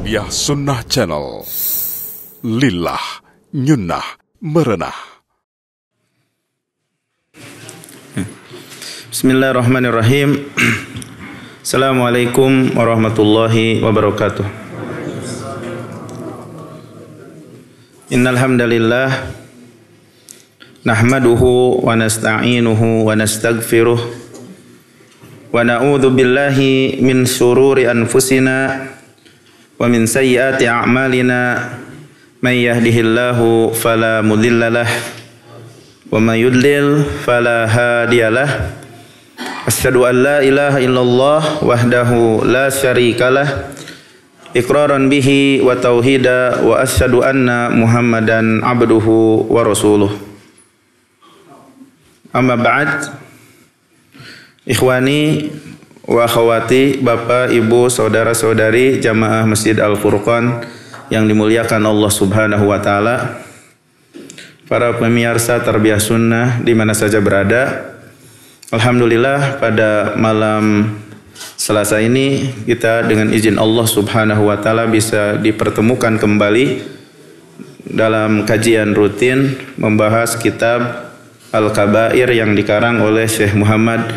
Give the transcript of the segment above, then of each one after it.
Tarbiyah Sunnah Channel. Lillah, nyunnah, merenah. Bismillahirrahmanirrahim. Assalamualaikum warahmatullahi wabarakatuh. Innal hamdalillah nahmaduhu wa nasta'inuhu wa nastaghfiruh wa na'udzu billahi min syururi anfusina wa min sayyiati a'malina may yahdihillahu fala mudhillalah wa may yudlil fala hadiyalah. Asyhadu an la ilaha illallah wahdahu la syarikalah iqraran bihi wa tauhida wa asyhadu anna Muhammadan abduhu wa rasuluh. Amma ba'd. Ikhwani wa akhwati, Bapak, Ibu, saudara-saudari jamaah Masjid Al-Furqan yang dimuliakan Allah Subhanahu wa taala. Para pemirsa Tarbiyah Sunnah di mana saja berada. Alhamdulillah pada malam Selasa ini kita dengan izin Allah Subhanahu wa taala bisa dipertemukan kembali dalam kajian rutin membahas kitab Al-Kabair yang dikarang oleh Syekh Muhammad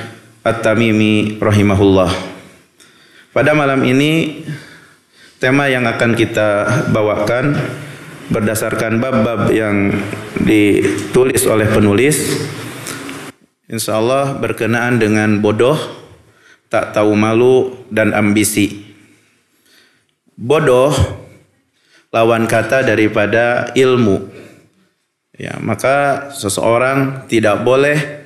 At-Tamimi rahimahullah. Pada malam ini tema yang akan kita bawakan berdasarkan bab-bab yang ditulis oleh penulis, insyaallah berkenaan dengan bodoh, tak tahu malu, dan ambisi. Bodoh lawan kata daripada ilmu. Ya, maka seseorang tidak boleh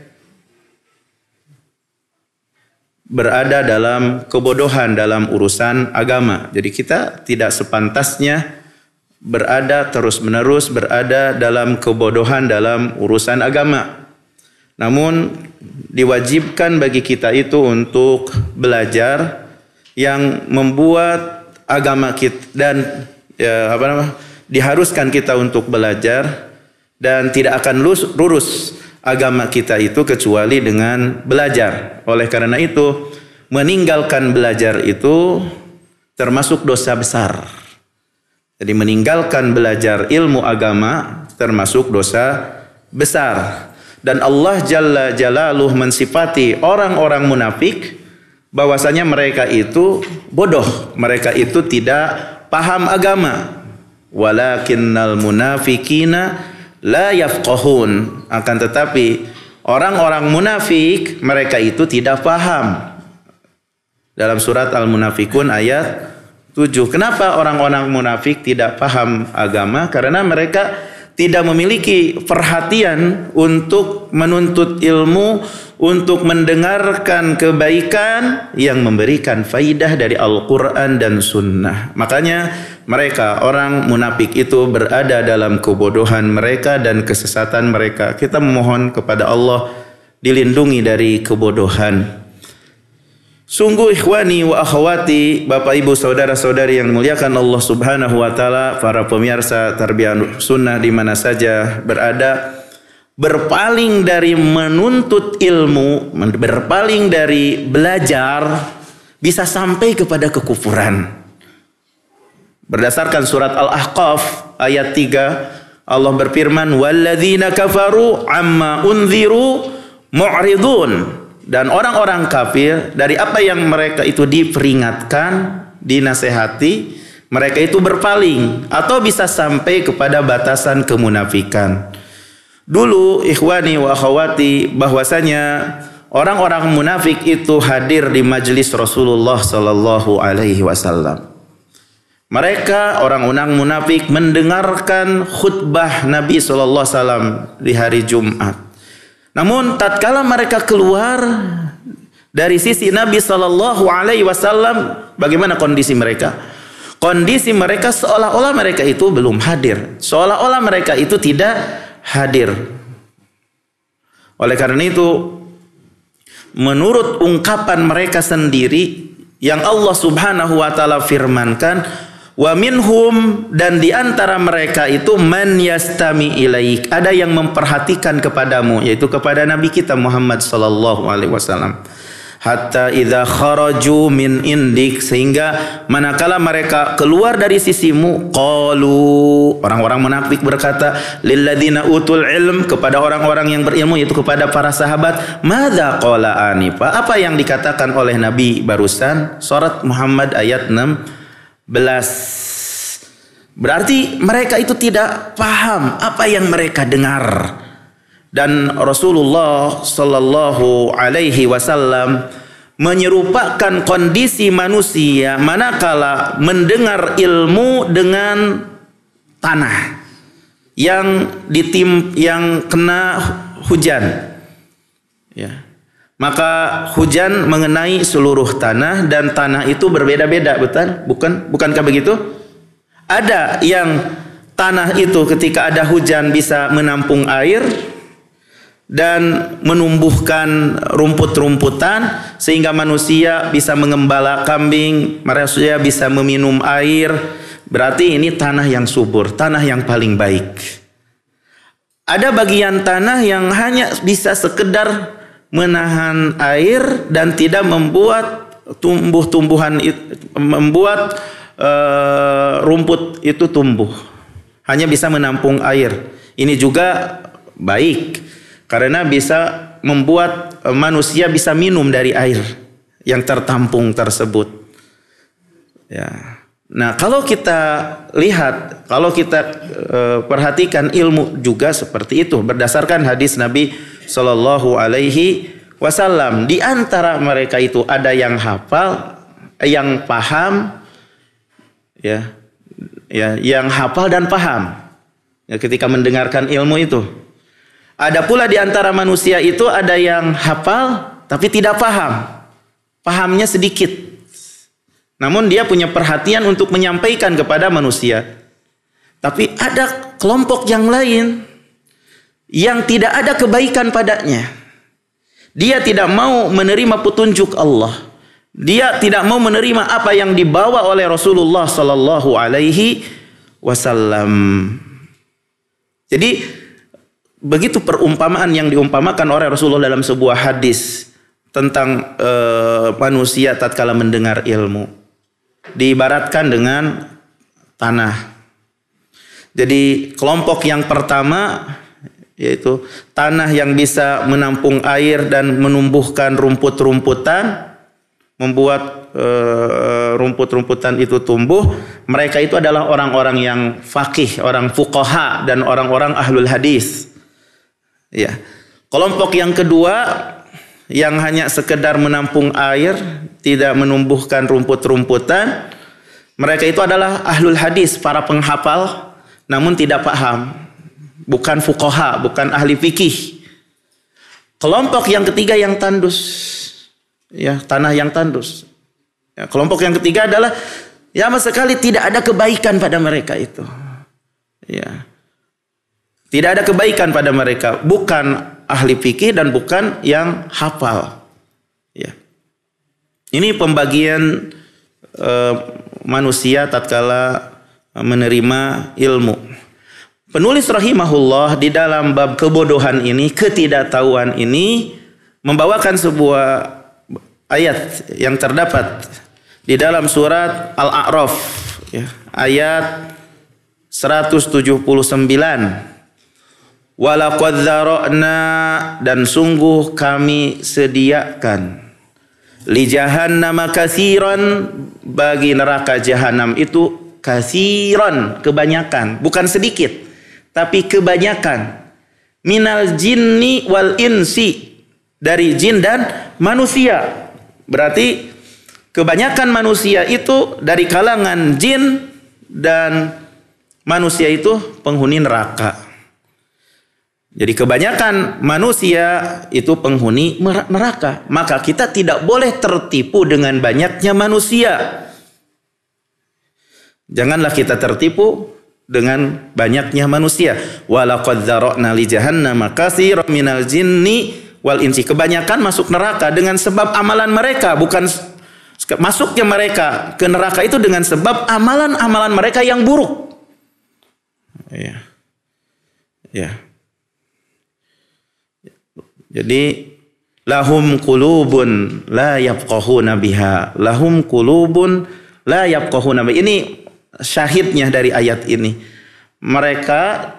berada dalam kebodohan dalam urusan agama. Jadi kita tidak sepantasnya terus-menerus berada dalam kebodohan dalam urusan agama. Namun diwajibkan bagi kita itu untuk belajar yang membuat agama kita dan diharuskan kita untuk belajar, dan tidak akan lurus agama kita itu kecuali dengan belajar. Oleh karena itu, meninggalkan belajar itu termasuk dosa besar. Jadi meninggalkan belajar ilmu agama termasuk dosa besar. Dan Allah Jalla Jalaluh mensifati orang-orang munafik bahwasanya mereka itu bodoh, mereka itu tidak paham agama. Walakinnal munafikina la yafqahun. Akan tetapi orang-orang munafik mereka itu tidak paham. Dalam surat Al-Munafikun ayat 7. Kenapa orang-orang munafik tidak paham agama? Karena mereka tidak memiliki perhatian untuk menuntut ilmu, untuk mendengarkan kebaikan yang memberikan faidah dari Al-Quran dan Sunnah. Makanya mereka, orang munafik itu berada dalam kebodohan mereka dan kesesatan mereka. Kita memohon kepada Allah dilindungi dari kebodohan. Sungguh ikhwani wa akhwati, Bapak Ibu saudara-saudari yang dimuliakan Allah Subhanahu wa taala, para pemirsa Tarbiyah Sunnah di mana saja berada, berpaling dari menuntut ilmu, berpaling dari belajar bisa sampai kepada kekufuran. Berdasarkan surat Al-Ahqaf ayat 3, Allah berfirman, "Walladzina kafaru amma unziru mu'ridun." Dan orang-orang kafir dari apa yang mereka itu diperingatkan, dinasehati, mereka itu berpaling atau bisa sampai kepada batasan kemunafikan. Dulu ikhwani wa akhwati, bahwasanya orang-orang munafik itu hadir di majelis Rasulullah sallallahu alaihi wasallam. Mereka orang-orang munafik mendengarkan khutbah Nabi sallallahu alaihi wasallam di hari Jumat. Namun tatkala mereka keluar dari sisi Nabi sallallahu alaihi wasallam, bagaimana kondisi mereka? Kondisi mereka seolah-olah mereka itu belum hadir, seolah-olah mereka itu tidak hadir. Oleh karena itu, menurut ungkapan mereka sendiri yang Allah Subhanahu wa taala firmankan, wa minhum, dan di antara mereka itu man yastami ilaik, ada yang memperhatikan kepadamu, yaitu kepada Nabi kita Muhammad sallallahu alaihi wasallam. hatta idza kharaju min indik, sehingga manakala mereka keluar dari sisimu, qalu, orang-orang munafik berkata, lilladzina utul ilm, kepada orang-orang yang berilmu, yaitu kepada para sahabat, madza qala anifa, apa yang dikatakan oleh Nabi barusan. Surat Muhammad ayat 16. Berarti mereka itu tidak paham apa yang mereka dengar. Dan Rasulullah sallallahu alaihi wasallam menyerupakan kondisi manusia manakala mendengar ilmu dengan tanah yang kena hujan. Ya. Maka hujan mengenai seluruh tanah dan tanah itu berbeda-beda, betul? Bukankah begitu? Ada yang tanah itu ketika ada hujan bisa menampung air dan menumbuhkan rumput-rumputan sehingga manusia bisa mengembala kambing, manusia bisa meminum air. Berarti ini tanah yang subur, tanah yang paling baik. Ada bagian tanah yang hanya bisa sekedar menahan air dan tidak membuat tumbuh-tumbuhan, membuat rumput itu tumbuh, hanya bisa menampung air. Ini juga baik karena bisa membuat manusia bisa minum dari air yang tertampung tersebut. Ya. Nah, kalau kita lihat, kalau kita perhatikan, ilmu juga seperti itu berdasarkan hadis Nabi Shallallahu Alaihi Wasallam. Di antara mereka itu ada yang hafal, yang paham, yang hafal dan paham. Ya, ketika mendengarkan ilmu itu. Ada pula di antara manusia itu ada yang hafal tapi tidak paham. Pahamnya sedikit. Namun dia punya perhatian untuk menyampaikan kepada manusia. Tapi ada kelompok yang lain yang tidak ada kebaikan padanya. Dia tidak mau menerima petunjuk Allah. Dia tidak mau menerima apa yang dibawa oleh Rasulullah sallallahu alaihi wasallam. Jadi begitu perumpamaan yang diumpamakan oleh Rasulullah dalam sebuah hadis tentang manusia tatkala mendengar ilmu. Diibaratkan dengan tanah. Jadi kelompok yang pertama yaitu tanah yang bisa menampung air dan menumbuhkan rumput-rumputan, membuat rumput-rumputan itu tumbuh. Mereka itu adalah orang-orang yang faqih, orang fuqaha dan orang-orang ahlul hadis. Ya. Kelompok yang kedua yang hanya sekedar menampung air, tidak menumbuhkan rumput-rumputan. Mereka itu adalah ahlul hadis, para penghafal, namun tidak paham. Bukan fuqaha, bukan ahli fikih. Kelompok yang ketiga yang tandus. Ya, tanah yang tandus. Ya, kelompok yang ketiga adalah sama sekali tidak ada kebaikan pada mereka itu. Ya. Tidak ada kebaikan pada mereka, bukan ahli fikih dan bukan yang hafal. Ya. Ini pembagian manusia tatkala menerima ilmu. Penulis rahimahullah di dalam bab kebodohan ini, ketidaktahuan ini, membawakan sebuah ayat yang terdapat di dalam surat Al-A'raf, ya, ayat 179. Walaqad dzara'na, dan sungguh kami sediakan li jahannama katsiran, bagi neraka jahanam itu katsiran, kebanyakan, bukan sedikit tapi kebanyakan, minal jinni wal insi, dari jin dan manusia. Berarti kebanyakan manusia itu dari kalangan jin dan manusia itu penghuni neraka. Jadi kebanyakan manusia itu penghuni neraka. Maka kita tidak boleh tertipu dengan banyaknya manusia. Janganlah kita tertipu dengan banyaknya manusia. Walaqad dzara'na li jahannama katsiran minal jinni wal insi. Kebanyakan masuk neraka dengan sebab amalan mereka, bukan masuknya mereka ke neraka itu dengan sebab amalan-amalan mereka yang buruk. Ya. Ya. Jadi Lahum qulubun la yafqahuna biha. Lahum qulubun la yafqahuna biha. Ini syahidnya dari ayat ini. Mereka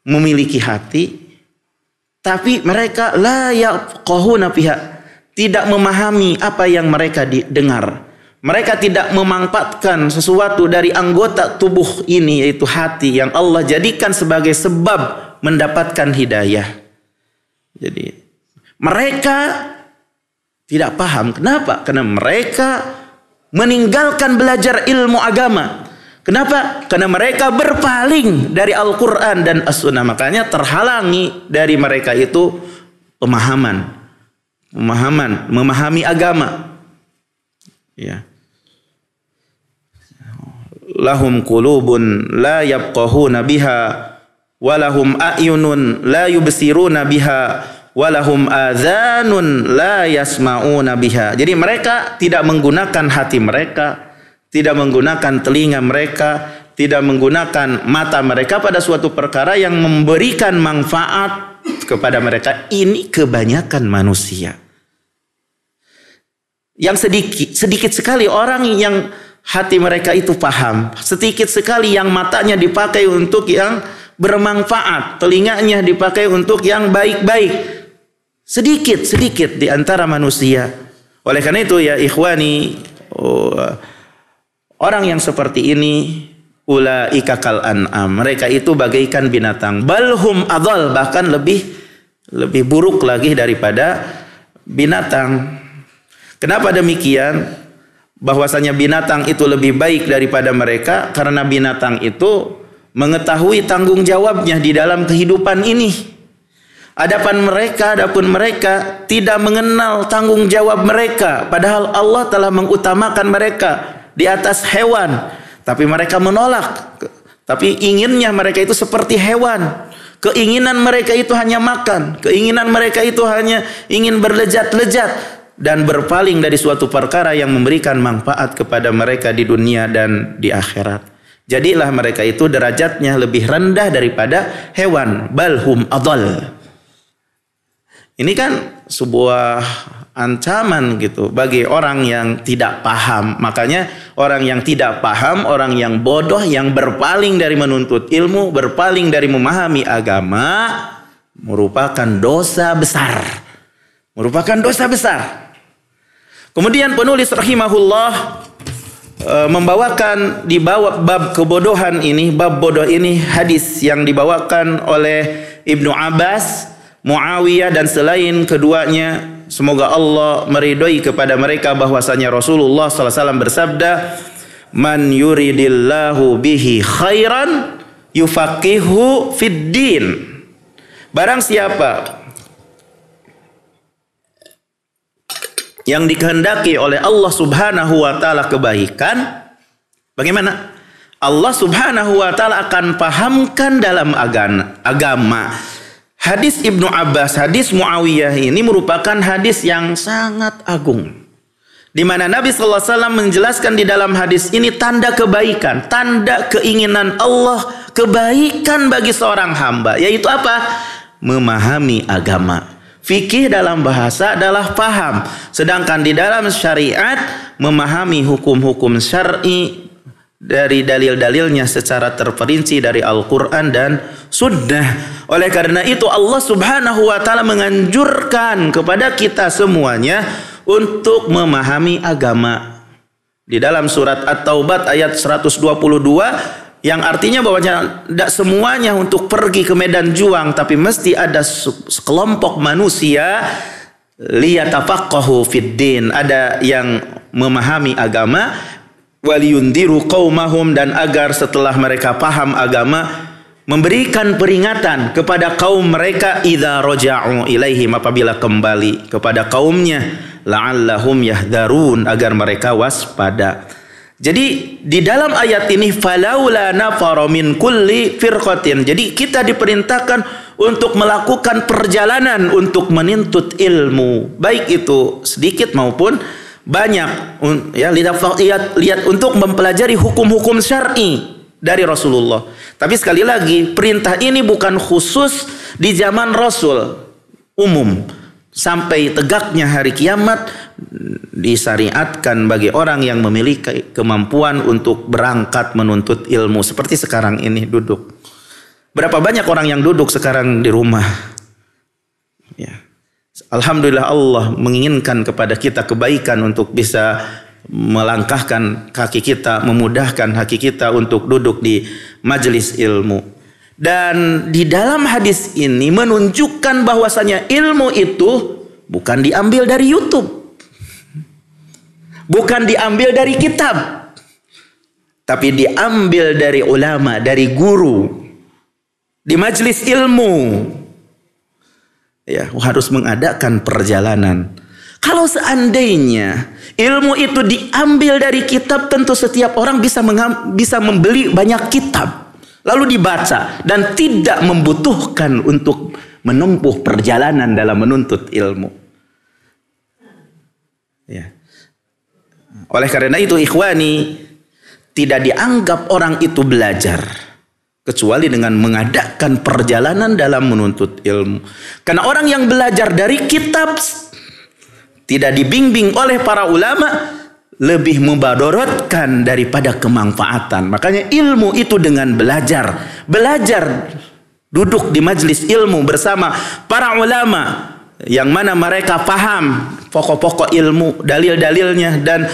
memiliki hati, tapi mereka la yafqahuna biha, tidak memahami apa yang mereka dengar. Mereka tidak memanfaatkan sesuatu dari anggota tubuh ini, yaitu hati, yang Allah jadikan sebagai sebab mendapatkan hidayah. Jadi mereka tidak paham. Kenapa? Karena mereka meninggalkan belajar ilmu agama. Kenapa? Karena mereka berpaling dari Al-Quran dan As-Sunnah. Makanya terhalangi dari mereka itu memahami agama. Ya. Lahum qulubun la yafqahuna biha walahum a'yunun la yubsiruna biha walahum adzanun la yasma'una biha. Jadi mereka tidak menggunakan hati mereka, tidak menggunakan telinga mereka, tidak menggunakan mata mereka pada suatu perkara yang memberikan manfaat kepada mereka. Ini kebanyakan manusia. Yang sedikit sekali orang yang hati mereka itu paham. Sedikit sekali yang matanya dipakai untuk yang bermanfaat, telinganya dipakai untuk yang baik-baik. Sedikit di antara manusia. Oleh karena itu ya ikhwani, orang yang seperti ini ulaika kal an'am, mereka itu bagaikan binatang. Balhum adhal, bahkan lebih buruk lagi daripada binatang. Kenapa demikian? Bahwasanya binatang itu lebih baik daripada mereka karena binatang itu mengetahui tanggung jawabnya di dalam kehidupan ini. Adapun mereka tidak mengenal tanggung jawab mereka, padahal Allah telah mengutamakan mereka di atas hewan, tapi mereka menolak. Tapi inginnya mereka itu seperti hewan. Keinginan mereka itu hanya makan, keinginan mereka itu hanya ingin berlezat-lezat dan berpaling dari suatu perkara yang memberikan manfaat kepada mereka di dunia dan di akhirat. Jadilah mereka itu derajatnya lebih rendah daripada hewan. Balhum adhal. Ini kan sebuah ancaman gitu bagi orang yang tidak paham. Makanya orang yang tidak paham, orang yang bodoh, yang berpaling dari menuntut ilmu, berpaling dari memahami agama, merupakan dosa besar. Merupakan dosa besar. Kemudian penulis rahimahullah membawakan di bab kebodohan ini, bab bodoh ini, hadis yang dibawakan oleh Ibnu Abbas, Muawiyah dan selain keduanya, semoga Allah meridhoi kepada mereka, bahwasanya Rasulullah SAW bersabda, "Man yuridillahu bihi khairan yufaqihu fid din." Barang siapa yang dikehendaki oleh Allah Subhanahu wa taala kebaikan, bagaimana? Allah Subhanahu wa taala akan pahamkan dalam agama. Hadis Ibnu Abbas, hadis Muawiyah ini merupakan hadis yang sangat agung, di mana Nabi sallallahu alaihi wasallam menjelaskan di dalam hadis ini tanda kebaikan, tanda keinginan Allah kebaikan bagi seorang hamba, yaitu apa? Memahami agama. Fikih dalam bahasa adalah paham, sedangkan di dalam syariat memahami hukum-hukum syar'i dari dalil-dalilnya secara terperinci dari Al-Quran dan Sunnah. Oleh karena itu Allah Subhanahu wa taala menganjurkan kepada kita semuanya untuk memahami agama. Di dalam surat At-Taubah ayat 122 yang artinya bahwa tidak semuanya untuk pergi ke medan juang, tapi mesti ada sekelompok manusia liyatafaqahu fid din, ada yang memahami agama, waliyundiru qaumahum, dan agar setelah mereka paham agama memberikan peringatan kepada kaum mereka idza raja'u ilaihim, apabila kembali kepada kaumnya, la'allahum yahdharun, agar mereka waspada. Jadi di dalam ayat ini falaula nafara min kulli firqatin, jadi kita diperintahkan untuk melakukan perjalanan untuk menuntut ilmu, baik itu sedikit maupun banyak, ya, lihat untuk mempelajari hukum-hukum syar'i dari Rasulullah. Tapi sekali lagi, perintah ini bukan khusus di zaman Rasul, umum. sampai tegaknya hari kiamat disyariatkan bagi orang yang memiliki kemampuan untuk berangkat menuntut ilmu. Seperti sekarang ini duduk. Berapa banyak orang yang duduk sekarang di rumah? Ya. Alhamdulillah Allah menginginkan kepada kita kebaikan untuk bisa melangkahkan kaki kita, memudahkan kaki kita untuk duduk di majelis ilmu. Dan di dalam hadis ini menunjukkan bahwasanya ilmu itu bukan diambil dari YouTube, bukan diambil dari kitab, tapi diambil dari ulama, dari guru, di majelis ilmu. Ya, harus mengadakan perjalanan. Kalau seandainya ilmu itu diambil dari kitab, tentu setiap orang bisa membeli banyak kitab, lalu dibaca, dan tidak membutuhkan untuk menempuh perjalanan dalam menuntut ilmu. Ya. Oleh karena itu, ikhwani, tidak dianggap orang itu belajar kecuali dengan mengadakan perjalanan dalam menuntut ilmu. Karena orang yang belajar dari kitab, tidak dibimbing oleh para ulama, lebih mudaratkan daripada kemanfaatan. Makanya ilmu itu dengan belajar duduk di majelis ilmu bersama para ulama yang mana mereka paham pokok-pokok ilmu, dalil-dalilnya, dan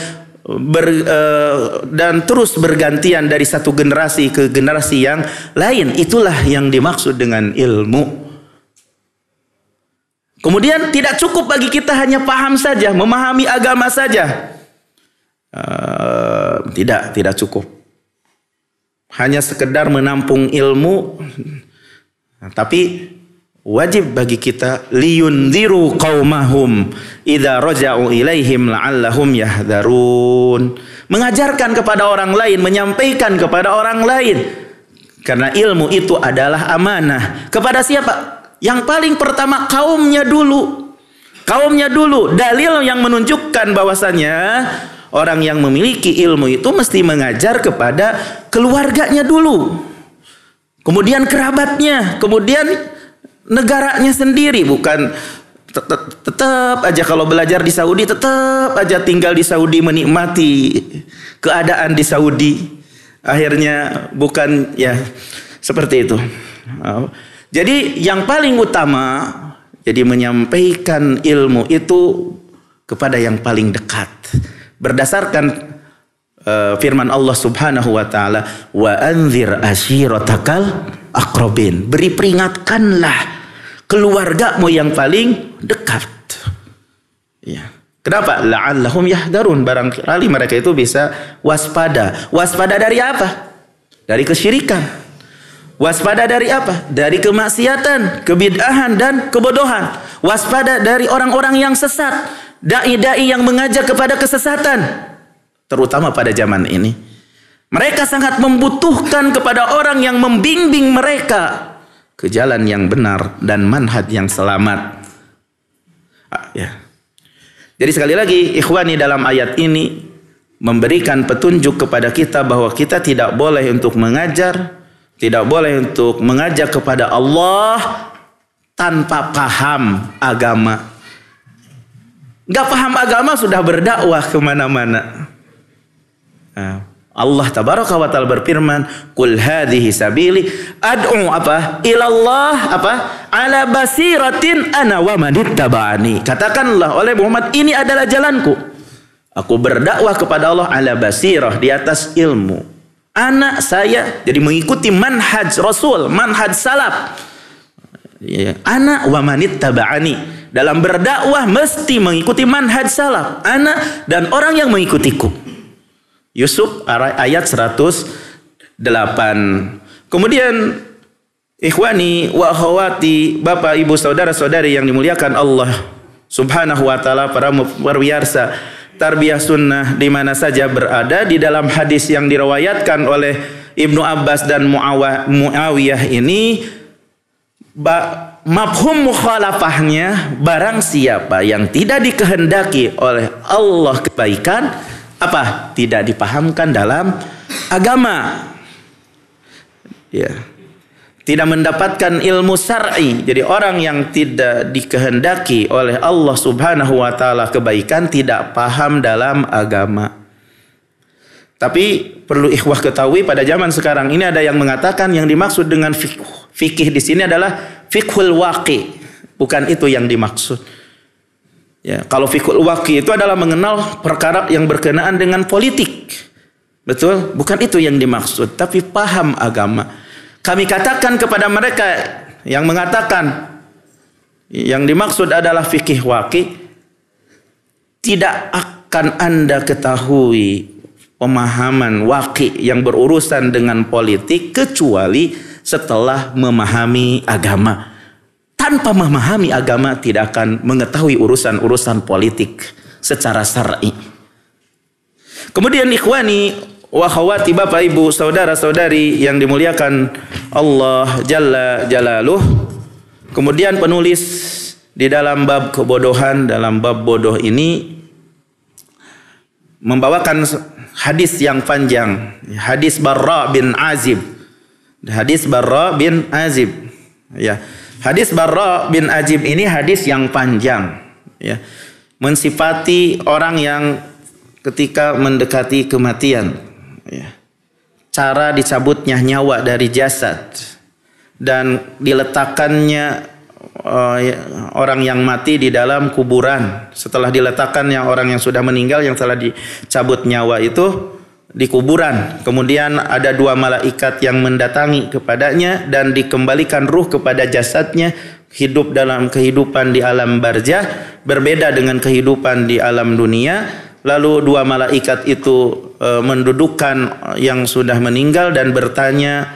terus bergantian dari satu generasi ke generasi yang lain. Itulah yang dimaksud dengan ilmu. Kemudian tidak cukup bagi kita hanya paham saja, memahami agama saja. Tidak cukup. Hanya sekedar menampung ilmu. Tapi wajib bagi kita liyundziru qaumahum idza raja'u ilaihim la'allahum yahdharun. Mengajarkan kepada orang lain, menyampaikan kepada orang lain. Karena ilmu itu adalah amanah. Kepada siapa? Yang paling pertama kaumnya dulu. Kaumnya dulu. Dalil yang menunjukkan bahwasanya orang yang memiliki ilmu itu mesti mengajar kepada keluarganya dulu. Kemudian kerabatnya, kemudian negaranya sendiri. Bukan tetap aja kalau belajar di Saudi, tetap aja tinggal di Saudi, menikmati keadaan di Saudi. Akhirnya bukan ya seperti itu. Jadi yang paling utama, jadi menyampaikan ilmu itu kepada yang paling dekat. Berdasarkan firman Allah Subhanahu wa taala, wa anzir ashiratakal aqrabin. Beri peringatkanlah keluargamu yang paling dekat. Ya. Kenapa? La'allahum yahdharun. Barangkali mereka itu bisa waspada. Waspada dari apa? Dari kesyirikan. Waspada dari apa? Dari kemaksiatan, kebid'ahan, dan kebodohan. Waspada dari orang-orang yang sesat, dai-dai yang mengajak kepada kesesatan, terutama pada zaman ini. Mereka sangat membutuhkan kepada orang yang membimbing mereka ke jalan yang benar dan manhaj yang selamat. Ya. Jadi sekali lagi, ikhwani, dalam ayat ini memberikan petunjuk kepada kita bahwa kita tidak boleh untuk mengajar, tidak boleh untuk mengajak kepada Allah tanpa paham agama. Gak paham agama sudah berdakwah kemana-mana. Allah tabaraka wa ta'ala berfirman, Qul hadhihi sabili ad'u apa? Ilallah apa? Ala basiratin ana wa manittaba'ani. Katakanlah oleh Muhammad, ini adalah jalanku. Aku berdakwah kepada Allah ala basirah, di atas ilmu. Anak saya, jadi mengikuti manhaj Rasul, manhaj salaf. Ya, ana wa manittaba'ani. Dalam berdakwah mesti mengikuti manhaj salaf. Ana dan orang yang mengikutiku. Yusuf ayat 108. Kemudian ikhwani wa akhwati, Bapak Ibu saudara-saudari yang dimuliakan Allah Subhanahu wa taala, para warwiyarsa tarbiyah sunnah di mana saja berada, di dalam hadis yang diriwayatkan oleh Ibnu Abbas dan Muawiyah ini, mafhum mukhalafahnya, barang siapa yang tidak dikehendaki oleh Allah kebaikan, apa? Tidak dipahamkan dalam agama. Ya. tidak mendapatkan ilmu syar'i. Jadi orang yang tidak dikehendaki oleh Allah Subhanahu wa taala kebaikan tidak paham dalam agama. Tapi perlu ikhwah ketahui pada zaman sekarang ini ada yang mengatakan yang dimaksud dengan fikih di sini adalah fiqhul waqi. Bukan itu yang dimaksud. Ya, kalau fiqhul waqi itu adalah mengenal perkara yang berkenaan dengan politik. Betul? Bukan itu yang dimaksud, tapi paham agama. Kami katakan kepada mereka yang mengatakan yang dimaksud adalah fikih waqi, tidak akan Anda ketahui pemahaman waqi yang berurusan dengan politik kecuali setelah memahami agama. Tanpa memahami agama tidak akan mengetahui urusan-urusan politik secara syar'i. Kemudian ikhwani wa akhwati, Bapak Ibu, saudara-saudari yang dimuliakan Allah Jalla Jalaluh. Kemudian penulis di dalam bab kebodohan, dalam bab bodoh ini membawakan hadis yang panjang, hadis Barra bin Azib. Hadis Barra bin Azib. Ya. Hadis Barra bin Azib ini hadis yang panjang, ya. Mensifati orang yang ketika mendekati kematian, ya, cara dicabutnya nyawa dari jasad dan diletakkannya orang yang mati di dalam kuburan. Setelah diletakkannya orang yang sudah meninggal yang telah dicabut nyawa itu di kuburan, kemudian ada dua malaikat yang mendatangi kepadanya dan dikembalikan ruh kepada jasadnya, hidup dalam kehidupan di alam barzah, berbeda dengan kehidupan di alam dunia. Lalu dua malaikat itu mendudukkan yang sudah meninggal dan bertanya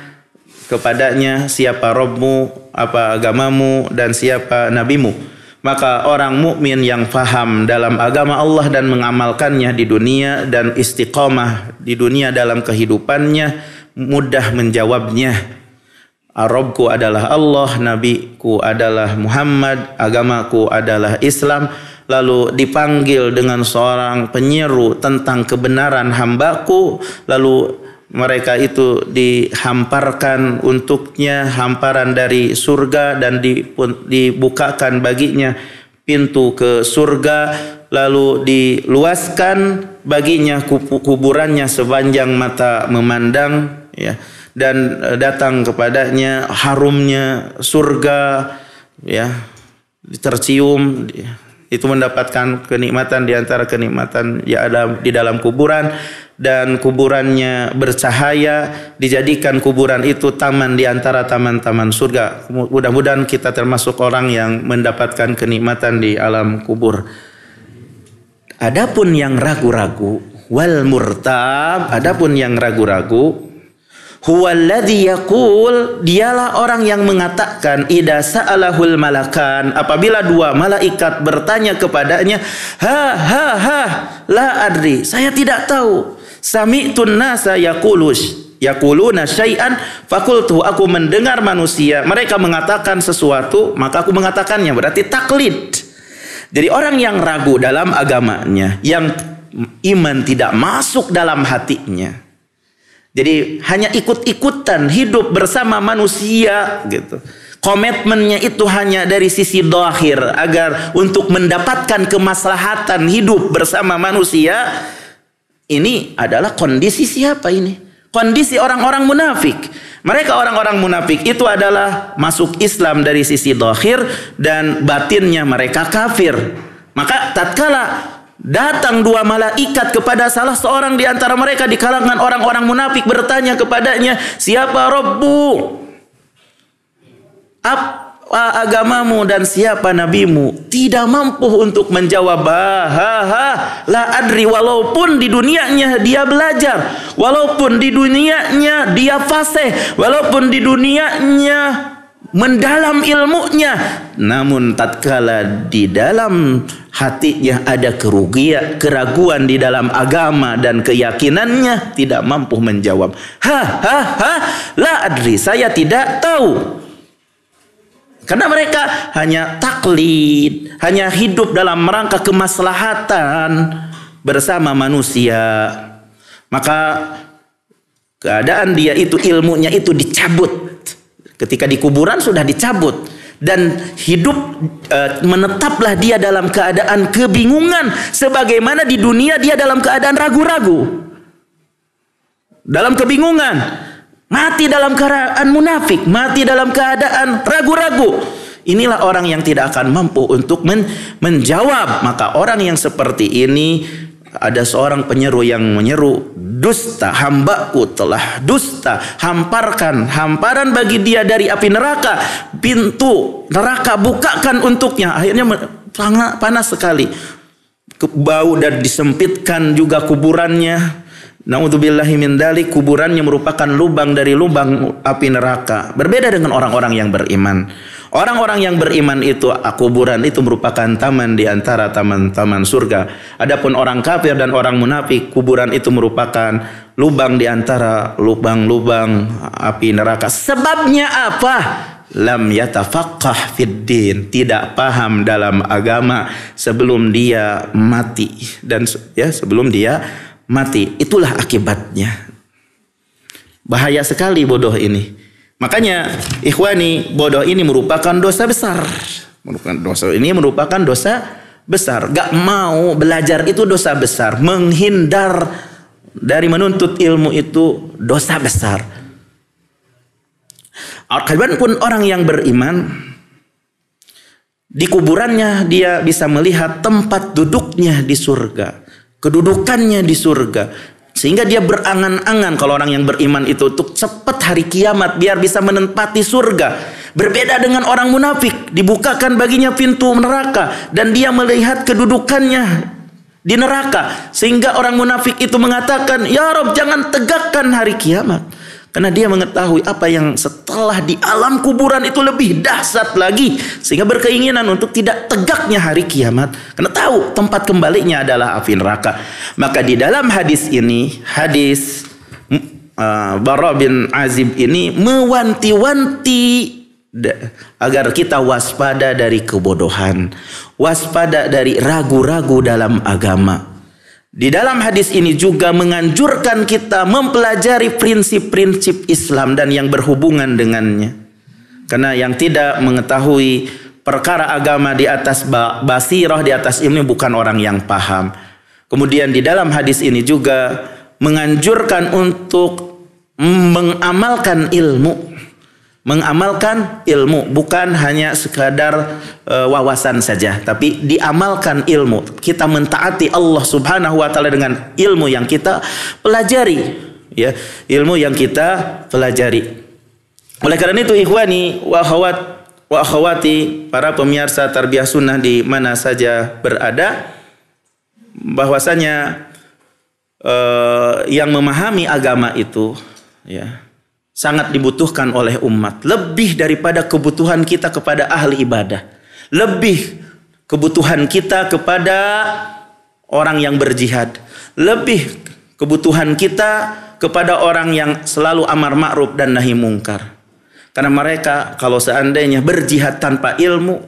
kepadanya, siapa Rabbmu, apa agamamu, dan siapa nabimu. Maka orang mukmin yang faham dalam agama Allah dan mengamalkannya di dunia dan istiqamah di dunia dalam kehidupannya mudah menjawabnya. Rabbku adalah Allah, nabiku adalah Muhammad, agamaku adalah Islam. Lalu dipanggil dengan seorang penyeru tentang kebenaran hambaku, lalu mereka itu dihamparkan untuknya hamparan dari surga dan dibukakan baginya pintu ke surga, lalu diluaskan baginya kuburannya sepanjang mata memandang, ya, dan datang kepadanya harumnya surga, ya, tercium. Itu mendapatkan kenikmatan di antara kenikmatan ya ada di dalam kuburan, dan kuburannya bercahaya, dijadikan kuburan itu taman di antara taman-taman surga. Mudah-mudahan kita termasuk orang yang mendapatkan kenikmatan di alam kubur. Adapun yang ragu-ragu, wal murtab, adapun yang ragu-ragu, huwallazi yaqul, dialah orang yang mengatakan idza sa'alahul malakan, apabila dua malaikat bertanya kepadanya, la adri, saya tidak tahu. Sami'tun nasa yaquluna syai'an fakultu, aku mendengar manusia mereka mengatakan sesuatu maka aku mengatakannya, berarti taklid. Jadi orang yang ragu dalam agamanya, yang iman tidak masuk dalam hatinya, jadi hanya ikut-ikutan hidup bersama manusia gitu. Komitmennya itu hanya dari sisi zahir agar untuk mendapatkan kemaslahatan hidup bersama manusia. Ini adalah kondisi siapa ini? Kondisi orang-orang munafik. Mereka orang-orang munafik itu adalah masuk Islam dari sisi zahir dan batinnya mereka kafir. Maka tatkala datang dua malaikat kepada salah seorang di antara mereka di kalangan orang-orang munafik bertanya kepadanya, siapa Rabbu? Apa agamamu dan siapa nabimu? Tidak mampu untuk menjawab la adri, walaupun di dunianya dia belajar, walaupun di dunianya dia fasih, walaupun di dunianya mendalam ilmunya, namun tatkala di dalam hatinya ada keraguan di dalam agama dan keyakinannya, tidak mampu menjawab la adri, saya tidak tahu. Karena mereka hanya taklid, hanya hidup dalam rangka kemaslahatan bersama manusia. Maka keadaan dia itu, ilmunya itu dicabut Ketika di kuburan sudah dicabut dan hidup menetaplah dia dalam keadaan kebingungan sebagaimana di dunia dia dalam keadaan ragu-ragu. Dalam kebingungan, mati dalam keadaan munafik, mati dalam keadaan ragu-ragu. Inilah orang yang tidak akan mampu untuk menjawab. Maka orang yang seperti ini, ada seorang penyeru yang menyeru, dusta, hambaku telah dusta, hamparkan hamparan bagi dia dari api neraka, pintu neraka bukakan untuknya. Akhirnya sangat panas sekali, bau dan disempitkan juga kuburannya. Naudzubillahi min dzalik, kuburannya merupakan lubang dari lubang api neraka. Berbeda dengan orang-orang yang beriman. Orang-orang yang beriman itu, kuburan itu merupakan taman di antara taman-taman surga. Adapun orang kafir dan orang munafik, kuburan itu merupakan lubang di antara lubang-lubang api neraka. Sebabnya apa? Lam yatafaqqah fid din, tidak paham dalam agama sebelum dia mati, dan sebelum dia mati. Itulah akibatnya. Bahaya sekali bodoh ini. Makanya ikhwani, bodoh ini merupakan dosa besar. Merupakan dosa besar. Gak mau belajar itu dosa besar. Menghindar dari menuntut ilmu itu dosa besar. Pun orang yang beriman, di kuburannya dia bisa melihat tempat duduknya di surga, kedudukannya di surga, sehingga dia berangan-angan kalau orang yang beriman itu untuk cepat hari kiamat biar bisa menempati surga. Berbeda dengan orang munafik, dibukakan baginya pintu neraka dan dia melihat kedudukannya di neraka, sehingga orang munafik itu mengatakan, ya Rob, jangan tegakkan hari kiamat. Karena dia mengetahui apa yang setelah di alam kuburan itu lebih dahsyat lagi, sehingga berkeinginan untuk tidak tegaknya hari kiamat, karena tahu tempat kembalinya adalah api neraka. Maka di dalam hadis ini, hadis Bara bin Azib ini mewanti-wanti agar kita waspada dari kebodohan, waspada dari ragu-ragu dalam agama. Di dalam hadis ini juga menganjurkan kita mempelajari prinsip-prinsip Islam dan yang berhubungan dengannya. Karena yang tidak mengetahui perkara agama di atas basirah, di atas ilmu, bukan orang yang paham. Kemudian di dalam hadis ini juga menganjurkan untuk mengamalkan ilmu. Mengamalkan ilmu, bukan hanya sekadar wawasan saja, tapi diamalkan ilmu. Kita mentaati Allah Subhanahu wa taala dengan ilmu yang kita pelajari, ya, ilmu yang kita pelajari. Oleh karena itu ikhwani wa akhwati, para pemirsa Tarbiyah Sunnah di mana saja berada, bahwasanya yang memahami agama itu, ya, sangat dibutuhkan oleh umat. Lebih daripada kebutuhan kita kepada ahli ibadah. Lebih kebutuhan kita kepada orang yang berjihad. Lebih kebutuhan kita kepada orang yang selalu amar ma'ruf dan nahi mungkar. Karena mereka kalau seandainya berjihad tanpa ilmu,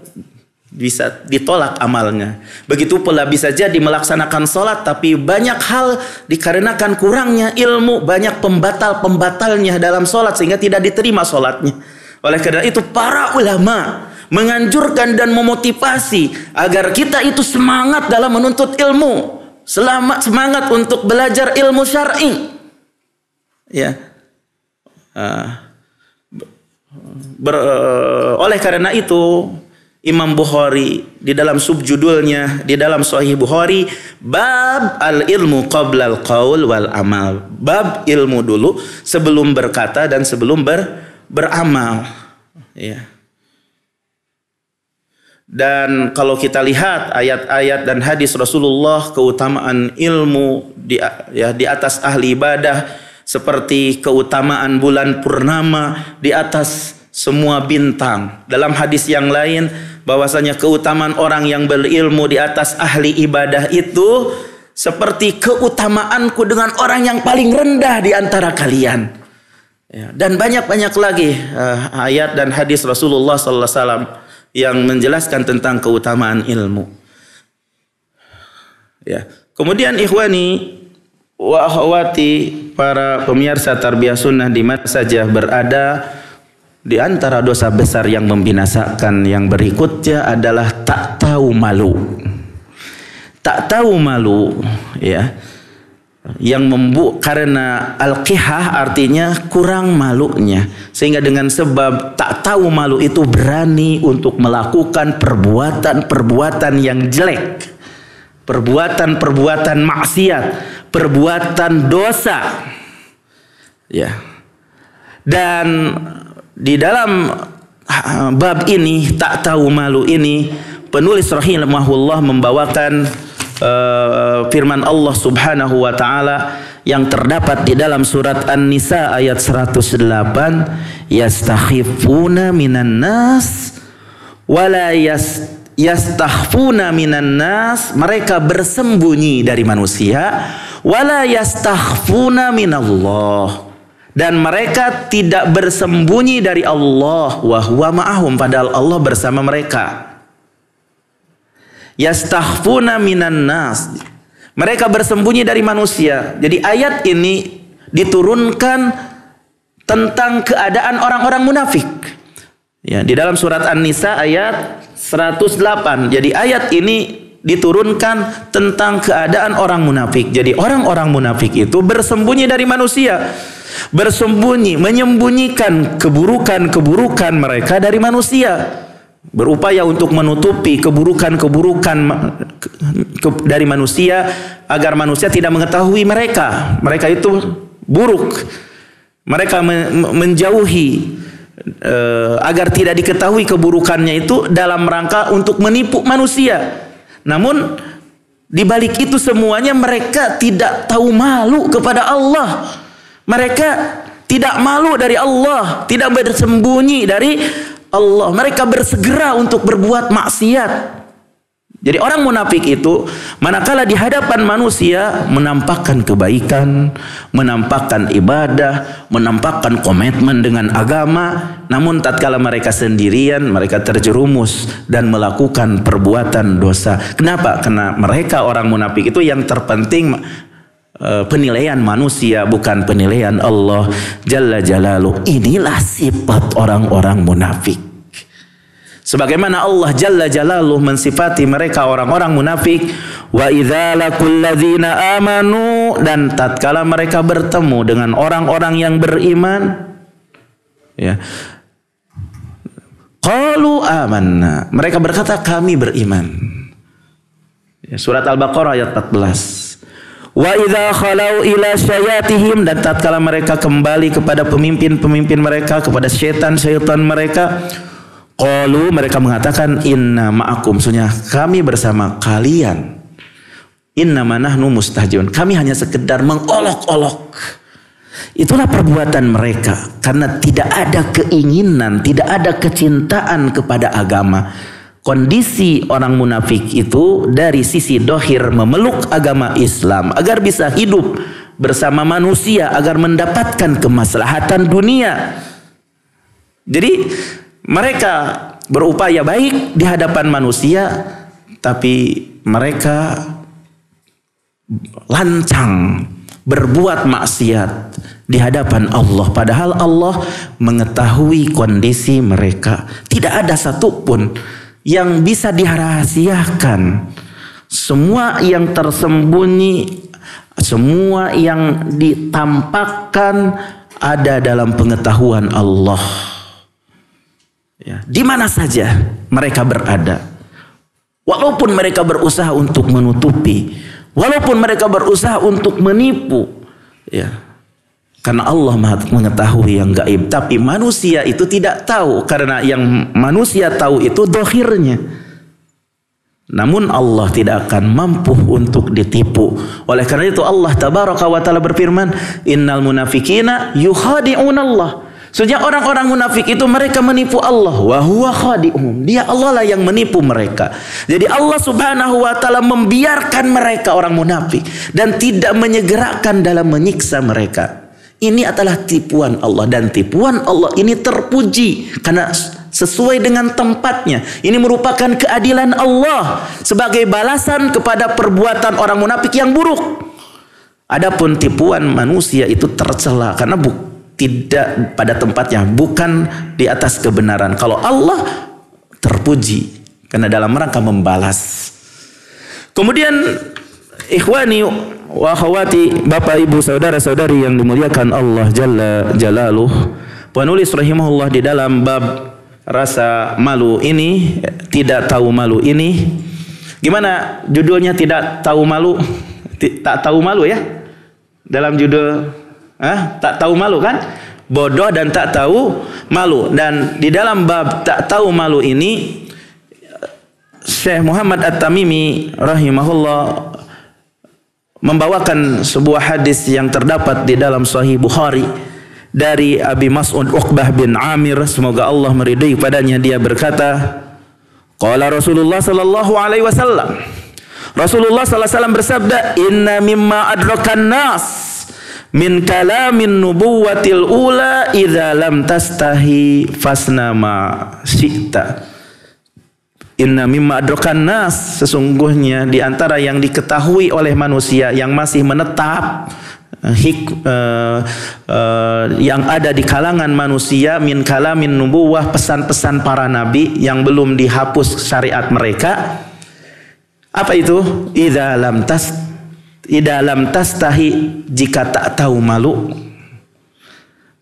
bisa ditolak amalnya. Begitu pula bisa jadi melaksanakan sholat, tapi banyak hal dikarenakan kurangnya ilmu, banyak pembatal-pembatalnya dalam sholat sehingga tidak diterima sholatnya. Oleh karena itu para ulama menganjurkan dan memotivasi agar kita itu semangat dalam menuntut ilmu, semangat untuk belajar ilmu syar'i. Ya. Oleh karena itu Imam Bukhari di dalam subjudulnya di dalam Sahih Bukhari, bab al-ilmu qabla al-qaul wal amal. Bab ilmu dulu sebelum berkata dan sebelum beramal. Ya. Dan kalau kita lihat ayat-ayat dan hadis Rasulullah, keutamaan ilmu di atas ahli ibadah, seperti keutamaan bulan purnama di atas semua bintang. Dalam hadis yang lain bahwasanya keutamaan orang yang berilmu di atas ahli ibadah itu seperti keutamaanku dengan orang yang paling rendah di antara kalian. Ya, dan banyak-banyak lagi ayat dan hadis Rasulullah sallallahu alaihi wasallam yang menjelaskan tentang keutamaan ilmu. Ya. Kemudian ikhwani wa akhwati, para pemirsa Tarbiyah Sunnah di mana saja berada, Di antara dosa besar yang membinasakan yang berikutnya adalah tak tahu malu. Tak tahu malu, ya. Yang karena al-qihah artinya kurang malunya, sehingga dengan sebab tak tahu malu itu berani untuk melakukan perbuatan-perbuatan yang jelek, perbuatan-perbuatan maksiat, perbuatan dosa, ya. Dan di dalam bab ini, tak tahu malu ini, penulis rahimahullah membawakan firman Allah Subhanahu wa taala yang terdapat di dalam surat An-Nisa ayat 108, yastakhifuna minan nas wala yastakhfuna minan nas, mereka bersembunyi dari manusia, wala yastakhfuna minallah, dan mereka tidak bersembunyi dari Allah, wa huwa ma'ahum, padahal Allah bersama mereka. Yastakhfuna minan nas, mereka bersembunyi dari manusia. Jadi ayat ini diturunkan tentang keadaan orang-orang munafik. Ya, di dalam surat An-Nisa ayat 108. Jadi ayat ini diturunkan tentang keadaan orang munafik. Jadi orang-orang munafik itu bersembunyi dari manusia, bersembunyi, menyembunyikan keburukan-keburukan mereka dari manusia, berupaya untuk menutupi keburukan-keburukan dari manusia agar manusia tidak mengetahui mereka itu buruk. Mereka menjauhi agar tidak diketahui keburukannya itu dalam rangka untuk menipu manusia. Namun di balik itu semuanya mereka tidak tahu malu kepada Allah. Mereka tidak malu dari Allah, tidak bersembunyi dari Allah. Mereka bersegera untuk berbuat maksiat. Jadi orang munafik itu manakala di hadapan manusia menampakkan kebaikan, menampakkan ibadah, menampakkan komitmen dengan agama, namun tatkala mereka sendirian mereka terjerumus dan melakukan perbuatan dosa. Kenapa? Karena mereka orang munafik itu yang terpenting penilaian manusia, bukan penilaian Allah Jalla Jalaluh. Inilah sifat orang-orang munafik. Sebagaimana Allah Jalla Jalaluh mensifati mereka orang-orang munafik, wa idza laqul ladzina amanu, dan tatkala mereka bertemu dengan orang-orang yang beriman, ya, qalu amanna, mereka berkata kami beriman. Ya, surat Al-Baqarah ayat 14. Wa idza khalau ila syayatihim, dan tatkala mereka kembali kepada pemimpin-pemimpin mereka, kepada syaitan-syaitan mereka, qalu, mereka mengatakan inna ma'akum, maksudnya kami bersama kalian. Innama nahnu mustahjiun, kami hanya sekedar mengolok-olok. Itulah perbuatan mereka karena tidak ada keinginan, tidak ada kecintaan kepada agama. Kondisi orang munafik itu dari sisi dohir memeluk agama Islam agar bisa hidup bersama manusia, agar mendapatkan kemaslahatan dunia. Jadi mereka berupaya baik di hadapan manusia, tapi mereka lancang berbuat maksiat di hadapan Allah. Padahal Allah mengetahui kondisi mereka. Tidak ada satupun yang bisa dirahasiakan. Semua yang tersembunyi, semua yang ditampakkan ada dalam pengetahuan Allah. Ya, di mana saja mereka berada, walaupun mereka berusaha untuk menutupi, walaupun mereka berusaha untuk menipu, ya, karena Allah mengetahui yang gaib, tapi manusia itu tidak tahu, karena yang manusia tahu itu dohirnya. Namun Allah tidak akan mampu untuk ditipu. Oleh karena itu Allah tabaraka wa ta'ala berfirman, innal munafikina yukhadi'unallah. Sejak orang-orang munafik itu mereka menipu Allah, wa huwa khadi'uhum, dia Allah lah yang menipu mereka. Jadi Allah Subhanahu wa taala membiarkan mereka orang munafik dan tidak menyegerakan dalam menyiksa mereka. Ini adalah tipuan Allah, dan tipuan Allah ini terpuji karena sesuai dengan tempatnya. Ini merupakan keadilan Allah sebagai balasan kepada perbuatan orang munafik yang buruk. Adapun tipuan manusia itu tercela karena tidak pada tempatnya, bukan di atas kebenaran. Kalau Allah terpuji karena dalam rangka membalas. Kemudian ikhwani wa akhwati, Bapak Ibu saudara-saudari yang dimuliakan Allah Jalla Jalaluh, penulis rahimahullah di dalam bab rasa malu ini, tidak tahu malu ini, gimana judulnya? Tidak tahu malu, tak tahu malu ya. Dalam judul tak tahu malu kan? Bodoh dan tak tahu malu. Dan di dalam bab tak tahu malu ini, Syekh Muhammad At-Tamimi rahimahullah membawakan sebuah hadis yang terdapat di dalam Sahih Bukhari dari Abi Mas'ud Uqbah bin Amir, semoga Allah meridai padanya. Dia berkata, qala Rasulullah sallallahu alaihi wasallam, Rasulullah sallallahu alaihi wasallam bersabda, inna mimma adrakan nas min kalamin nubuwatil ula idza lam tastahi fasna ma syi'ta. Inna mimma adrakan nas, sesungguhnya di antara yang diketahui oleh manusia yang masih menetap, yang ada di kalangan manusia, min kalamin nubuwah, pesan-pesan para nabi yang belum dihapus syariat mereka. Apa itu? Idza lam tastahi, jika tak tahu malu,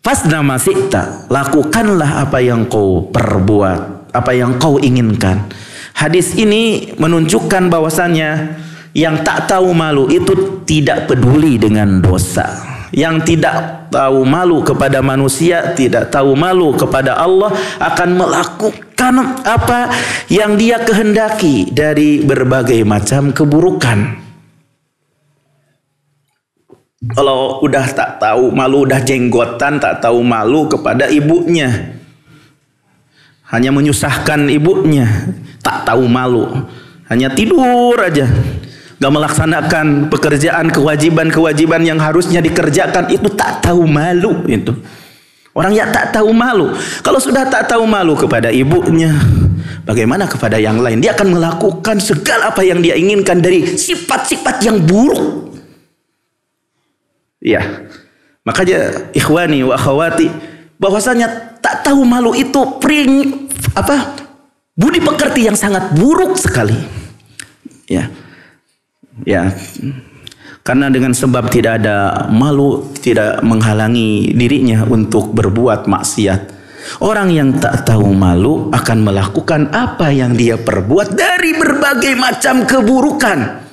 fasna ma syi'ta, lakukanlah apa yang kau perbuat, apa yang kau inginkan. Hadis ini menunjukkan bahwasannya yang tak tahu malu itu tidak peduli dengan dosa. Yang tidak tahu malu kepada manusia, tidak tahu malu kepada Allah, akan melakukan apa yang dia kehendaki dari berbagai macam keburukan. Kalau udah tak tahu malu, udah jenggotan, tak tahu malu kepada ibunya, hanya menyusahkan ibunya, tak tahu malu, hanya tidur aja, gak melaksanakan pekerjaan, kewajiban-kewajiban yang harusnya dikerjakan, itu tak tahu malu. Itu orang yang tak tahu malu. Kalau sudah tak tahu malu kepada ibunya, bagaimana kepada yang lain? Dia akan melakukan segala apa yang dia inginkan dari sifat-sifat yang buruk. Ya, makanya ikhwani wa akhwati, bahwasanya tak tahu malu itu budi pekerti yang sangat buruk sekali. Ya, karena dengan sebab tidak ada malu, tidak menghalangi dirinya untuk berbuat maksiat. Orang yang tak tahu malu akan melakukan apa yang dia perbuat dari berbagai macam keburukan.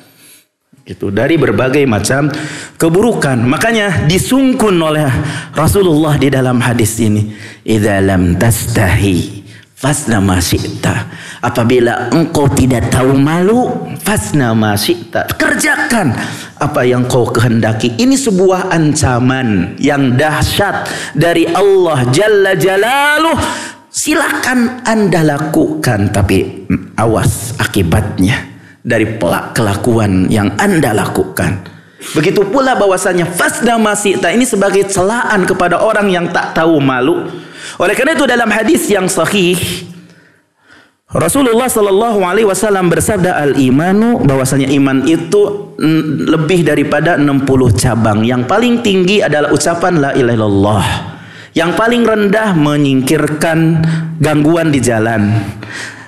Gitu, dari berbagai macam keburukan. Makanya disungkun oleh Rasulullah di dalam hadis ini, idza lam tastahi fasna ma syi'ta, apabila engkau tidak tahu malu, fasna ma syi'ta, kerjakan apa yang kau kehendaki. Ini sebuah ancaman yang dahsyat dari Allah Jalla Jalaluh. Silakan Anda lakukan, tapi awas akibatnya dari kelakuan yang Anda lakukan. Begitu pula bahwasanya fasna ma syi'ta ini sebagai celaan kepada orang yang tak tahu malu. Oleh karena itu dalam hadis yang sahih, Rasulullah sallallahu alaihi wasallam bersabda, al-imanu, bahwasanya iman itu lebih daripada 60 cabang. Yang paling tinggi adalah ucapan la ilaha illallah. Yang paling rendah menyingkirkan gangguan di jalan.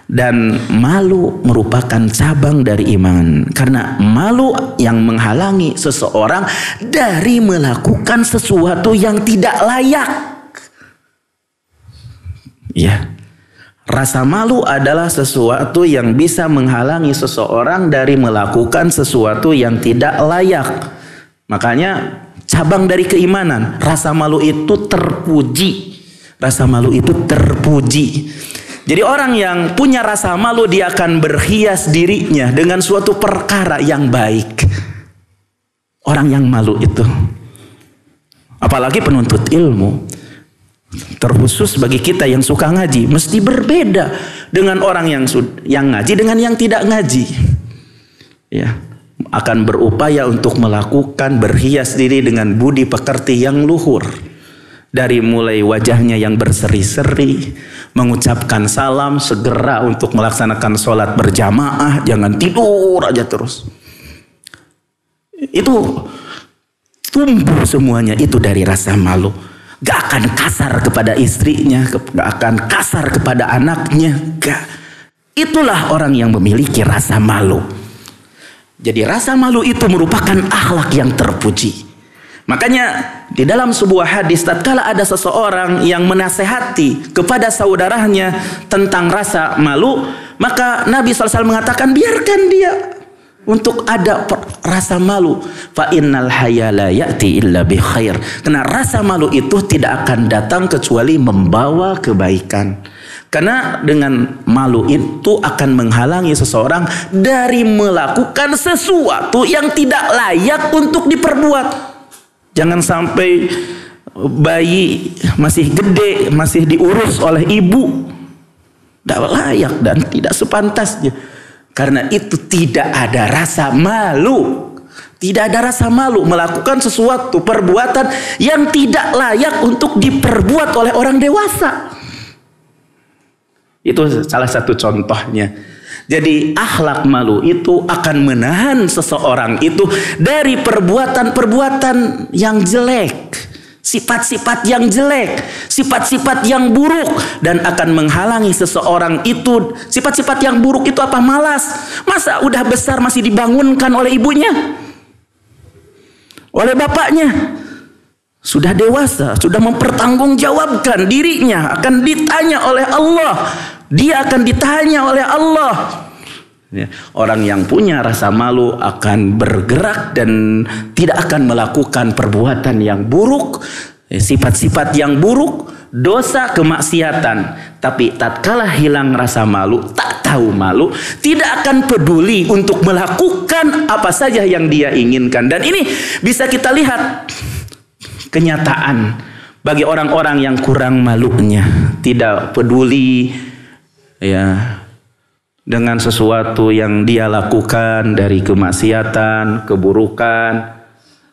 Dan malu merupakan cabang dari iman, karena malu yang menghalangi seseorang dari melakukan sesuatu yang tidak layak. Ya, rasa malu adalah sesuatu yang bisa menghalangi seseorang dari melakukan sesuatu yang tidak layak. Makanya cabang dari keimanan, rasa malu itu terpuji. Rasa malu itu terpuji. Jadi orang yang punya rasa malu, dia akan berhias dirinya dengan suatu perkara yang baik. Orang yang malu itu, apalagi penuntut ilmu, terkhusus bagi kita yang suka ngaji, mesti berbeda dengan orang yang ngaji dengan yang tidak ngaji. Ya, akan berupaya untuk melakukan berhias diri dengan budi pekerti yang luhur. Dari mulai wajahnya yang berseri-seri, mengucapkan salam, segera untuk melaksanakan sholat berjamaah, jangan tidur aja terus. Itu tumbuh semuanya itu dari rasa malu. Gak akan kasar kepada istrinya, gak akan kasar kepada anaknya, gak. Itulah orang yang memiliki rasa malu. Jadi rasa malu itu merupakan akhlak yang terpuji. Makanya di dalam sebuah hadis, tatkala ada seseorang yang menasehati kepada saudaranya tentang rasa malu, maka Nabi SAW mengatakan, biarkan dia untuk ada rasa malu. Fa innal haya la ya'ti illa bi khair. Karena rasa malu itu tidak akan datang kecuali membawa kebaikan. Karena dengan malu itu akan menghalangi seseorang dari melakukan sesuatu yang tidak layak untuk diperbuat. Jangan sampai bayi masih gede, masih diurus oleh ibu, tidak layak dan tidak sepantasnya. Karena itu tidak ada rasa malu. Tidak ada rasa malu melakukan sesuatu perbuatan yang tidak layak untuk diperbuat oleh orang dewasa. Itu salah satu contohnya. Jadi akhlak malu itu akan menahan seseorang itu dari perbuatan-perbuatan yang jelek, sifat-sifat yang jelek, sifat-sifat yang buruk, dan akan menghalangi seseorang itu. Sifat-sifat yang buruk itu apa? Malas. Masa udah besar masih dibangunkan oleh ibunya, oleh bapaknya? Sudah dewasa, sudah mempertanggungjawabkan dirinya, akan ditanya oleh Allah. Dia akan ditanya oleh Allah. Orang yang punya rasa malu akan bergerak dan tidak akan melakukan perbuatan yang buruk, sifat-sifat yang buruk, dosa, kemaksiatan. Tapi tatkala hilang rasa malu, tak tahu malu, tidak akan peduli untuk melakukan apa saja yang dia inginkan. Dan ini bisa kita lihat kenyataan bagi orang-orang yang kurang malunya, tidak peduli ya dengan sesuatu yang dia lakukan dari kemaksiatan, keburukan,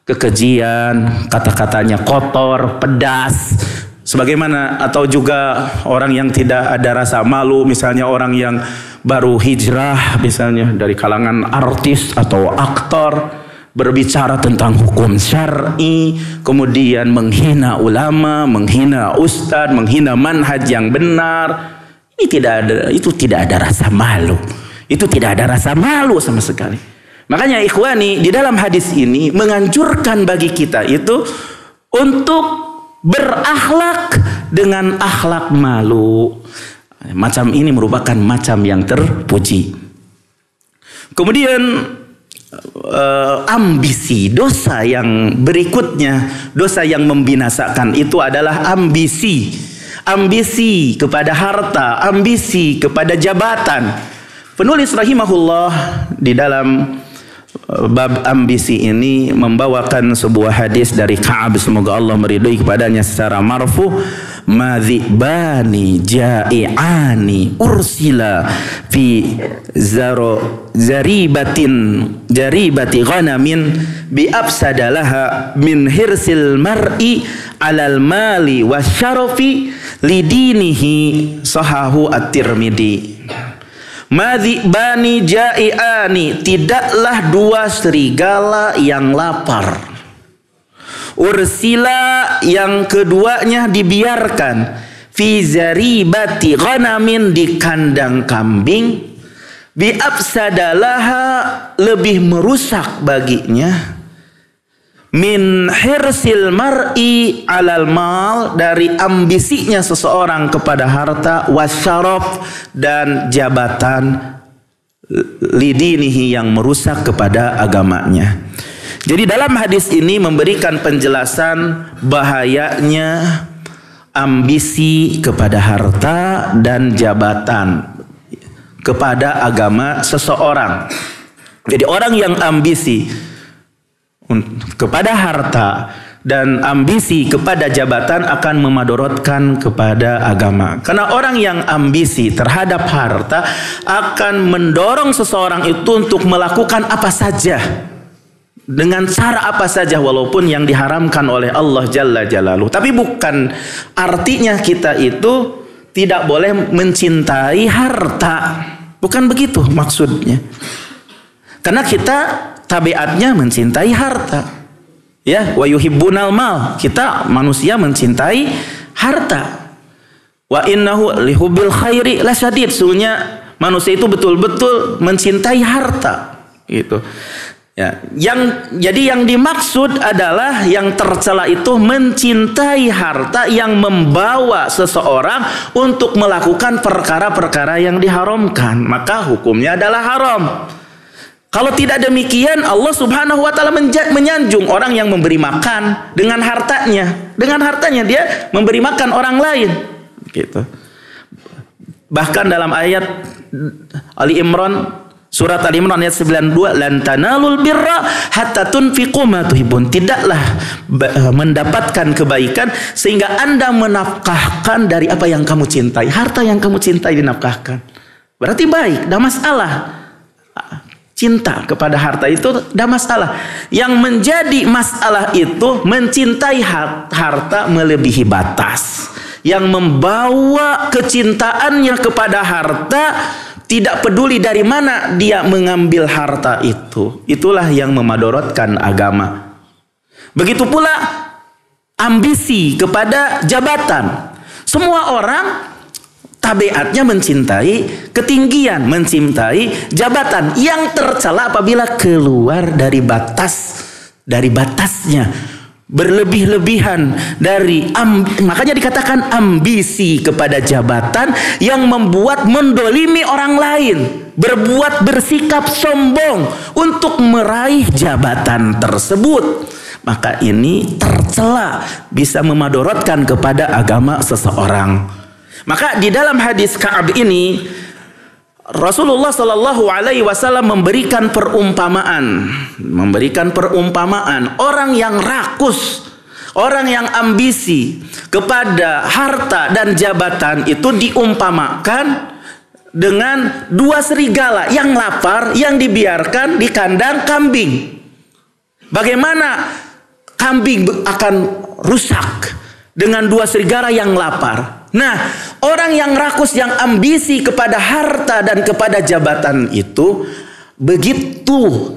kekejian, kata-katanya kotor, pedas, sebagaimana. Atau juga orang yang tidak ada rasa malu, misalnya orang yang baru hijrah misalnya dari kalangan artis atau aktor, berbicara tentang hukum syar'i, kemudian menghina ulama, menghina ustadz, menghina manhaj yang benar. Ini tidak ada rasa malu. Itu tidak ada rasa malu sama sekali. Makanya ikhwani, di dalam hadis ini menganjurkan bagi kita itu untuk berakhlak dengan akhlak malu. Macam ini merupakan macam yang terpuji. Kemudian ambisi, dosa yang berikutnya, dosa yang membinasakan itu adalah ambisi. Ambisi kepada harta, ambisi kepada jabatan. Penulis rahimahullah di dalam bab ambisi ini membawakan sebuah hadis dari Ka'ab, semoga Allah meridhai kepadanya, secara marfu, madhibani ja'i'ani ursila fi jaribati ghanamin bi afsadalaha min hirsil mar'i alal mali wasyarafi lidinihi, sahahu at-Tirmidzi. Madhibani ja'i'ani, tidaklah dua serigala yang lapar. Ursila, yang keduanya dibiarkan. Fi zaribati ghanamin, di kandang kambing. Bi afsadalaha, lebih merusak baginya. Min hirsil mar'i alal mal, dari ambisinya seseorang kepada harta, wasyaraf, dan jabatan, lidinihi, yang merusak kepada agamanya. Jadi dalam hadis ini memberikan penjelasan bahayanya ambisi kepada harta dan jabatan kepada agama seseorang. Jadi orang yang ambisi kepada harta dan ambisi kepada jabatan akan memadorotkan kepada agama. Karena orang yang ambisi terhadap harta akan mendorong seseorang itu untuk melakukan apa saja, dengan cara apa saja, walaupun yang diharamkan oleh Allah Jalla Jalaluhu. Tapi bukan artinya kita itu tidak boleh mencintai harta. Bukan begitu maksudnya. Karena kita tabiatnya mencintai harta. Ya, wa yuhibbunal mal. Kita manusia mencintai harta. Wa innahu lihubbil khairi lasyadid. Sesungguhnya manusia itu betul-betul mencintai harta. Gitu. Ya, jadi yang dimaksud adalah yang tercela itu mencintai harta yang membawa seseorang untuk melakukan perkara-perkara yang diharamkan, maka hukumnya adalah haram. Kalau tidak demikian, Allah Subhanahu wa taala menyanjung orang yang memberi makan dengan hartanya. Dengan hartanya dia memberi makan orang lain. Gitu. Bahkan dalam ayat Ali Imran, surat Ali Imran ayat 92, lan tanalul birra hatta tunfiqu ma tuhibbun. Tidaklah mendapatkan kebaikan sehingga Anda menafkahkan dari apa yang kamu cintai. Harta yang kamu cintai dinafkahkan. Berarti baik, tidak masalah. Cinta kepada harta itu tidak masalah. Yang menjadi masalah itu mencintai harta melebihi batas. Yang membawa kecintaannya kepada harta, tidak peduli dari mana dia mengambil harta itu. Itulah yang memadorotkan agama. Begitu pula ambisi kepada jabatan. Semua orang tabiatnya mencintai ketinggian, mencintai jabatan. Yang tercela apabila keluar dari batasnya, berlebih-lebihan makanya dikatakan ambisi kepada jabatan yang membuat mendolimi orang lain, bersikap sombong untuk meraih jabatan tersebut. Maka ini tercela, bisa memadorotkan kepada agama seseorang. Maka di dalam hadis Ka'ab ini Rasulullah Shallallahu Alaihi Wasallam memberikan perumpamaan, orang yang rakus, orang yang ambisi kepada harta dan jabatan itu diumpamakan dengan dua serigala yang lapar yang dibiarkan di kandang kambing. Bagaimana kambing akan rusak dengan dua serigala yang lapar? Nah, orang yang rakus, yang ambisi kepada harta dan kepada jabatan itu begitu.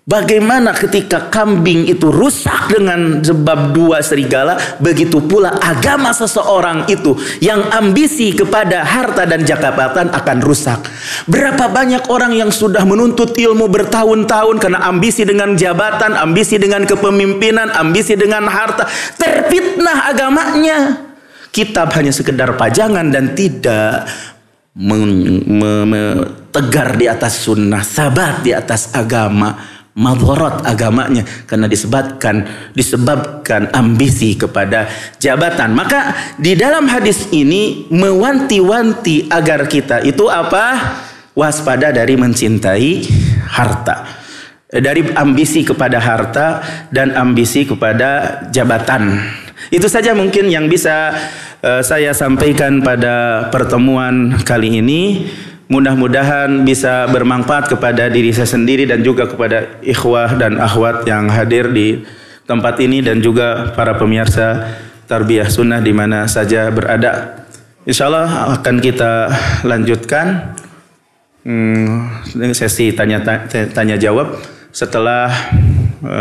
Bagaimana ketika kambing itu rusak dengan sebab dua serigala, begitu pula agama seseorang itu yang ambisi kepada harta dan jabatan akan rusak. Berapa banyak orang yang sudah menuntut ilmu bertahun-tahun karena ambisi dengan jabatan, ambisi dengan kepemimpinan, ambisi dengan harta, terfitnah agamanya. Kitab hanya sekedar pajangan dan tidak tegar di atas sunnah, sabat di atas agama, madharat agamanya karena disebabkan ambisi kepada jabatan. Maka di dalam hadis ini mewanti-wanti agar kita itu apa? Waspada dari mencintai harta, dari ambisi kepada harta dan ambisi kepada jabatan. Itu saja mungkin yang bisa saya sampaikan pada pertemuan kali ini. Mudah-mudahan bisa bermanfaat kepada diri saya sendiri dan juga kepada ikhwah dan akhwat yang hadir di tempat ini dan juga para pemirsa Tarbiyah Sunnah di mana saja berada. Insyaallah akan kita lanjutkan sesi tanya jawab setelah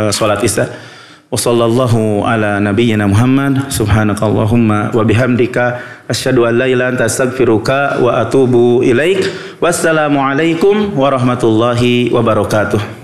sholat isya. Wassallallahu ala nabiyyina Muhammad subhanakallahumma wa bihamdika asyhadu an la ilaha illa anta astaghfiruka wa atubu ilaik. Wassalamu alaikum warahmatullahi wabarakatuh.